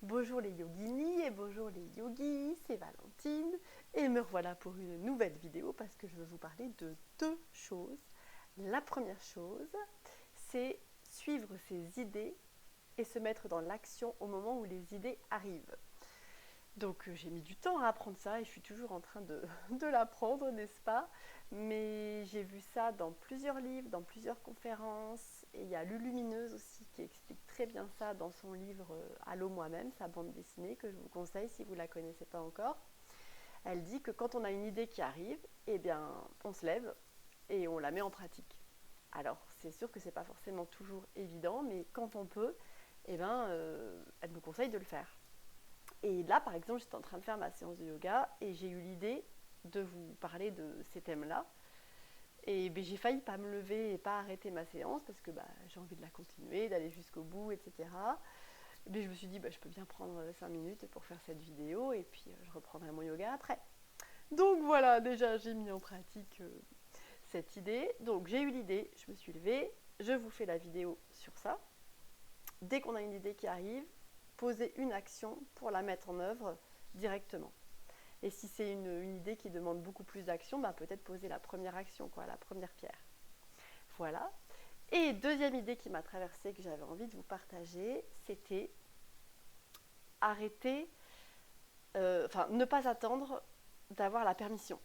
Bonjour les yoginis et bonjour les yogis, c'est Valentine et me revoilà pour une nouvelle vidéo parce que je veux vous parler de deux choses. La première chose, c'est suivre ses idées et se mettre dans l'action au moment où les idées arrivent. Donc j'ai mis du temps à apprendre ça et je suis toujours en train de l'apprendre, n'est-ce pas? Mais j'ai vu ça dans plusieurs livres, dans plusieurs conférences. Et il y a Lulumineuse aussi qui explique très bien ça dans son livre Allô moi-même, sa bande dessinée que je vous conseille si vous ne la connaissez pas encore. Elle dit que quand on a une idée qui arrive, eh bien on se lève et on la met en pratique. Alors c'est sûr que c'est pas forcément toujours évident, mais quand on peut, elle nous conseille de le faire. Et là, par exemple, j'étais en train de faire ma séance de yoga et j'ai eu l'idée de vous parler de ces thèmes-là. Et j'ai failli pas me lever et pas arrêter ma séance parce que j'ai envie de la continuer, d'aller jusqu'au bout, etc. Mais je me suis dit, je peux bien prendre 5 minutes pour faire cette vidéo et puis je reprendrai mon yoga après. Donc voilà, déjà j'ai mis en pratique cette idée. Donc j'ai eu l'idée, je me suis levée, je vous fais la vidéo sur ça. Dès qu'on a une idée qui arrive, poser une action pour la mettre en œuvre directement. Et si c'est une idée qui demande beaucoup plus d'action, peut-être poser la première action, la première pierre. Voilà. Et deuxième idée qui m'a traversée, que j'avais envie de vous partager, c'était arrêter, ne pas attendre d'avoir la permission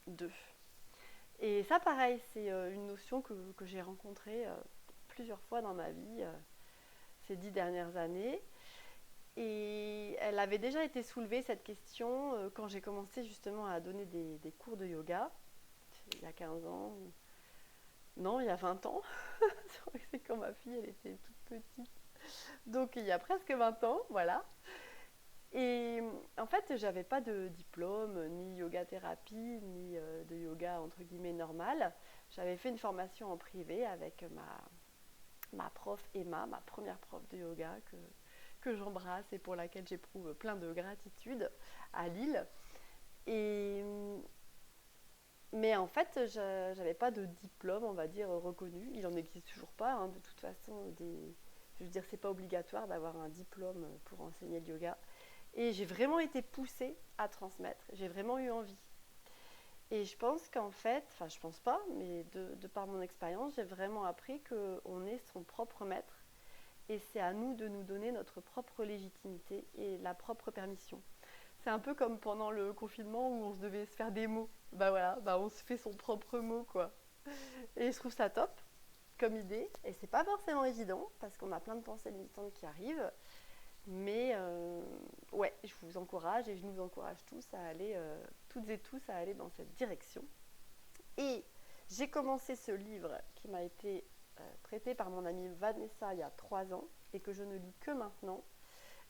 d'eux. Et ça, pareil, c'est une notion que j'ai rencontrée plusieurs fois dans ma vie ces 10 dernières années. Et elle avait déjà été soulevée, cette question, quand j'ai commencé justement à donner des cours de yoga, il y a 15 ans, non, il y a 20 ans. C'est quand ma fille, elle était toute petite. Donc il y a presque 20 ans, voilà. Et en fait, j'avais pas de diplôme, ni yoga thérapie, ni de yoga entre guillemets normal. J'avais fait une formation en privé avec ma prof Emma, ma première prof de yoga que j'embrasse et pour laquelle j'éprouve plein de gratitude à Lille. Et, mais en fait, je n'avais pas de diplôme, on va dire, reconnu. Il n'en existe toujours pas, hein, de toute façon. Je veux dire, c'est pas obligatoire d'avoir un diplôme pour enseigner le yoga. Et j'ai vraiment été poussée à transmettre. J'ai vraiment eu envie. Et je pense qu'en fait, enfin je pense pas, mais de par mon expérience, j'ai vraiment appris qu'on est son propre maître et c'est à nous de nous donner notre propre légitimité et la propre permission. C'est un peu comme pendant le confinement où on se devait se faire des mots. Voilà, on se fait son propre mot quoi. Et je trouve ça top comme idée et c'est pas forcément évident parce qu'on a plein de pensées limitantes qui arrivent. Mais ouais, je vous encourage et je nous encourage tous à aller, toutes et tous, à aller dans cette direction. Et j'ai commencé ce livre qui m'a été prêté par mon amie Vanessa il y a 3 ans et que je ne lis que maintenant.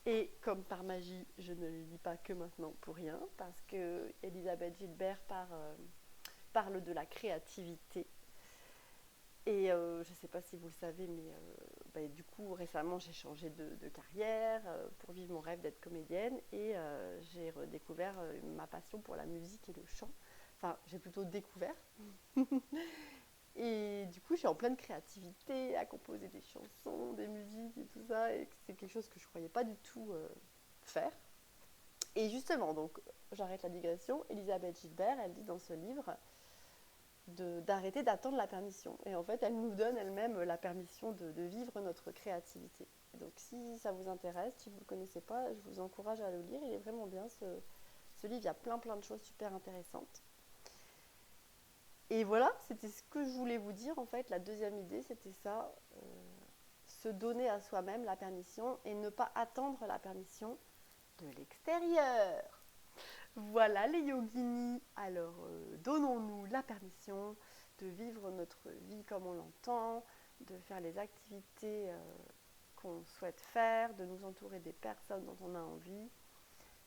Et comme par magie, je ne le lis pas que maintenant pour rien, parce que Elisabeth Gilbert parle de la créativité. Et je ne sais pas si vous le savez, mais du coup, récemment, j'ai changé de carrière pour vivre mon rêve d'être comédienne et j'ai redécouvert ma passion pour la musique et le chant. Enfin, j'ai plutôt découvert. Et du coup, je suis en pleine créativité à composer des chansons, des musiques et tout ça. Et c'est quelque chose que je ne croyais pas du tout faire. Et justement, donc, j'arrête la digression. Elisabeth Gilbert, elle dit dans ce livre d'arrêter d'attendre la permission. Et en fait, elle nous donne elle-même la permission de vivre notre créativité. Et donc, si ça vous intéresse, si vous ne le connaissez pas, je vous encourage à le lire. Il est vraiment bien, ce livre. Il y a plein de choses super intéressantes. Et voilà, c'était ce que je voulais vous dire. En fait, la deuxième idée, c'était ça. Se donner à soi-même la permission et ne pas attendre la permission de l'extérieur. Voilà les yoginis, alors donnons-nous la permission de vivre notre vie comme on l'entend, de faire les activités qu'on souhaite faire, de nous entourer des personnes dont on a envie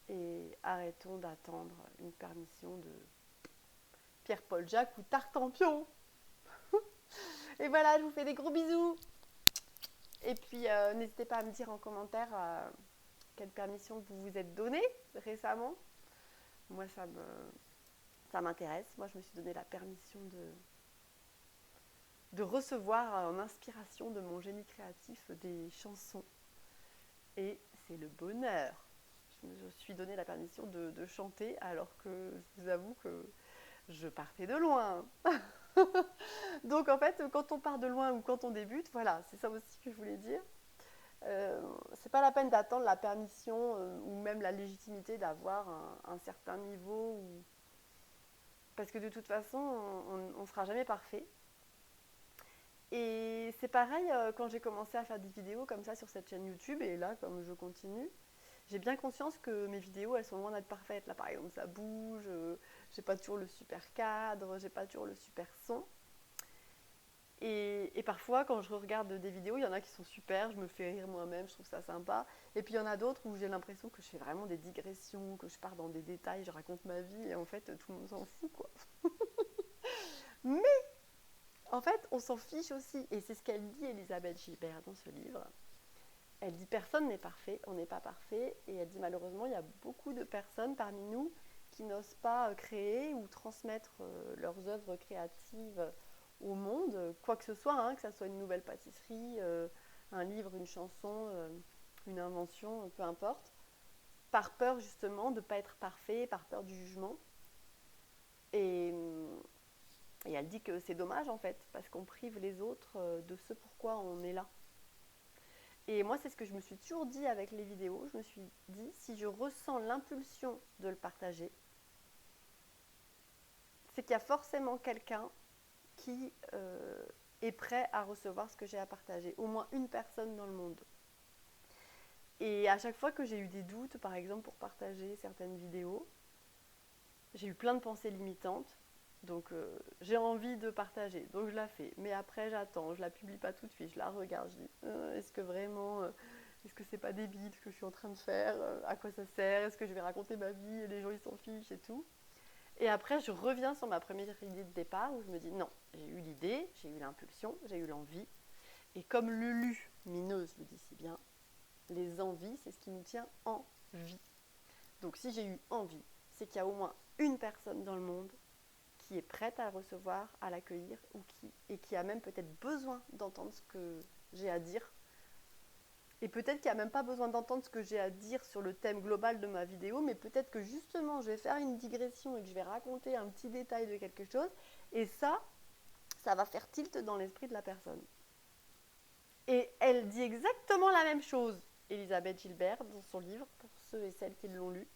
et arrêtons d'attendre une permission de Pierre-Paul Jacques ou Tartampion. Et voilà, je vous fais des gros bisous. Et puis n'hésitez pas à me dire en commentaire quelle permission vous vous êtes donnée récemment. Moi, ça m'intéresse. Moi, je me suis donné la permission de recevoir en inspiration de mon génie créatif des chansons. Et c'est le bonheur. Je me suis donné la permission de chanter alors que je vous avoue que je partais de loin. Donc en fait, quand on part de loin ou quand on débute, voilà, c'est ça aussi que je voulais dire. C'est pas la peine d'attendre la permission ou même la légitimité d'avoir un certain niveau parce que de toute façon on ne sera jamais parfait. Et c'est pareil quand j'ai commencé à faire des vidéos comme ça sur cette chaîne YouTube et là comme je continue, j'ai bien conscience que mes vidéos elles sont loin d'être parfaites. Là par exemple ça bouge, j'ai pas toujours le super cadre, j'ai pas toujours le super son. Et parfois, quand je regarde des vidéos, il y en a qui sont super, je me fais rire moi-même, je trouve ça sympa. Et puis il y en a d'autres où j'ai l'impression que je fais vraiment des digressions, que je pars dans des détails, je raconte ma vie, et en fait, tout le monde s'en fout, quoi. Mais, en fait, on s'en fiche aussi. Et c'est ce qu'elle dit, Elisabeth Gilbert, dans ce livre. Elle dit, personne n'est parfait, on n'est pas parfait. Et elle dit, malheureusement, il y a beaucoup de personnes parmi nous qui n'osent pas créer ou transmettre leurs œuvres créatives au monde, quoi que ce soit, hein, que ça soit une nouvelle pâtisserie, un livre, une chanson, une invention, peu importe, par peur justement de ne pas être parfait, par peur du jugement. Et, et elle dit que c'est dommage en fait, parce qu'on prive les autres de ce pourquoi on est là. Et moi, c'est ce que je me suis toujours dit avec les vidéos. Je me suis dit, si je ressens l'impulsion de le partager, c'est qu'il y a forcément quelqu'un qui est prêt à recevoir ce que j'ai à partager. Au moins une personne dans le monde. Et à chaque fois que j'ai eu des doutes, par exemple pour partager certaines vidéos, j'ai eu plein de pensées limitantes. Donc j'ai envie de partager, donc je la fais. Mais après j'attends, je la publie pas tout de suite, je la regarde, je dis est-ce que vraiment, est-ce que c'est pas débile ce que je suis en train de faire, à quoi ça sert, est-ce que je vais raconter ma vie et les gens ils s'en fichent et tout. Et après, je reviens sur ma première idée de départ où je me dis non, j'ai eu l'idée, j'ai eu l'impulsion, j'ai eu l'envie. Et comme Lulu Mineuse le dit si bien, les envies, c'est ce qui nous tient en vie. Donc si j'ai eu envie, c'est qu'il y a au moins une personne dans le monde qui est prête à le recevoir, à l'accueillir, et qui a même peut-être besoin d'entendre ce que j'ai à dire. Et peut-être qu'il n'y a même pas besoin d'entendre ce que j'ai à dire sur le thème global de ma vidéo, mais peut-être que justement je vais faire une digression et que je vais raconter un petit détail de quelque chose, et ça va faire tilt dans l'esprit de la personne. Et elle dit exactement la même chose, Elisabeth Gilbert, dans son livre, pour ceux et celles qui l'ont lu.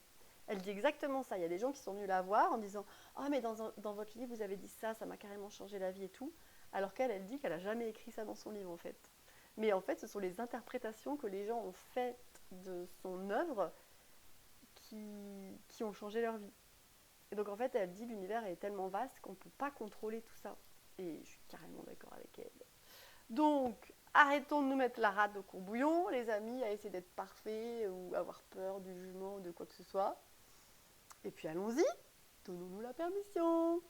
Elle dit exactement ça. Il y a des gens qui sont venus la voir en disant « Ah, mais dans votre livre, vous avez dit ça, ça m'a carrément changé la vie et tout. » Alors qu'elle dit qu'elle n'a jamais écrit ça dans son livre, en fait. Mais en fait, ce sont les interprétations que les gens ont faites de son œuvre qui ont changé leur vie. Et donc, en fait, elle dit l'univers est tellement vaste qu'on ne peut pas contrôler tout ça. Et je suis carrément d'accord avec elle. Donc, arrêtons de nous mettre la rate au courbouillon, les amis, à essayer d'être parfaits ou avoir peur du jugement ou de quoi que ce soit. Et puis allons-y, donnons-nous la permission.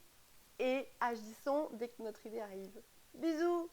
Et agissons dès que notre idée arrive. Bisous!